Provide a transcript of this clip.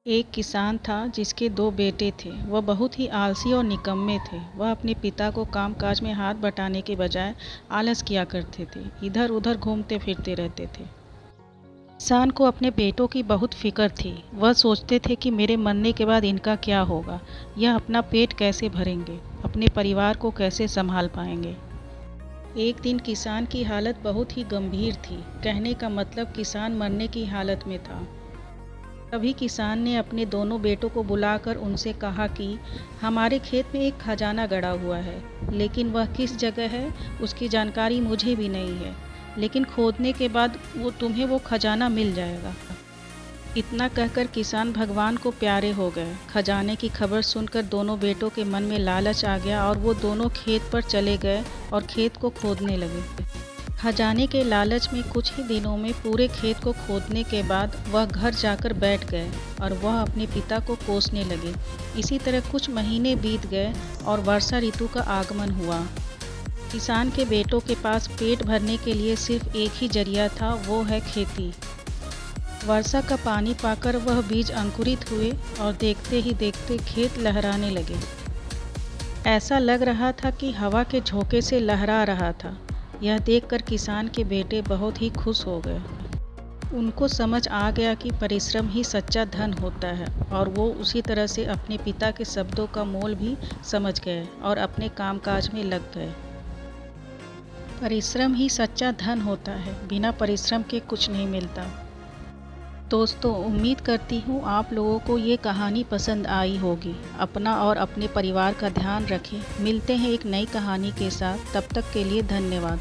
एक किसान था जिसके दो बेटे थे। वह बहुत ही आलसी और निकम्मे थे। वह अपने पिता को कामकाज में हाथ बटाने के बजाय आलस किया करते थे, इधर उधर घूमते फिरते रहते थे। किसान को अपने बेटों की बहुत फिक्र थी। वह सोचते थे कि मेरे मरने के बाद इनका क्या होगा, यह अपना पेट कैसे भरेंगे, अपने परिवार को कैसे संभाल पाएंगे। एक दिन किसान की हालत बहुत ही गंभीर थी। कहने का मतलब किसान मरने की हालत में था। तभी किसान ने अपने दोनों बेटों को बुलाकर उनसे कहा कि हमारे खेत में एक खजाना गड़ा हुआ है, लेकिन वह किस जगह है उसकी जानकारी मुझे भी नहीं है, लेकिन खोदने के बाद तुम्हें वो खजाना मिल जाएगा। इतना कहकर किसान भगवान को प्यारे हो गए। खजाने की खबर सुनकर दोनों बेटों के मन में लालच आ गया और वो दोनों खेत पर चले गए और खेत को खोदने लगे। खजाने के लालच में कुछ ही दिनों में पूरे खेत को खोदने के बाद वह घर जाकर बैठ गए और वह अपने पिता को कोसने लगे। इसी तरह कुछ महीने बीत गए और वर्षा ऋतु का आगमन हुआ। किसान के बेटों के पास पेट भरने के लिए सिर्फ एक ही जरिया था, वो है खेती। वर्षा का पानी पाकर वह बीज अंकुरित हुए और देखते ही देखते खेत लहराने लगे। ऐसा लग रहा था कि हवा के झोंके से लहरा रहा था। यह देखकर किसान के बेटे बहुत ही खुश हो गए। उनको समझ आ गया कि परिश्रम ही सच्चा धन होता है और वो उसी तरह से अपने पिता के शब्दों का मोल भी समझ गए और अपने कामकाज में लग गए। परिश्रम ही सच्चा धन होता है, बिना परिश्रम के कुछ नहीं मिलता। दोस्तों, उम्मीद करती हूँ आप लोगों को ये कहानी पसंद आई होगी। अपना और अपने परिवार का ध्यान रखें। मिलते हैं एक नई कहानी के साथ, तब तक के लिए धन्यवाद।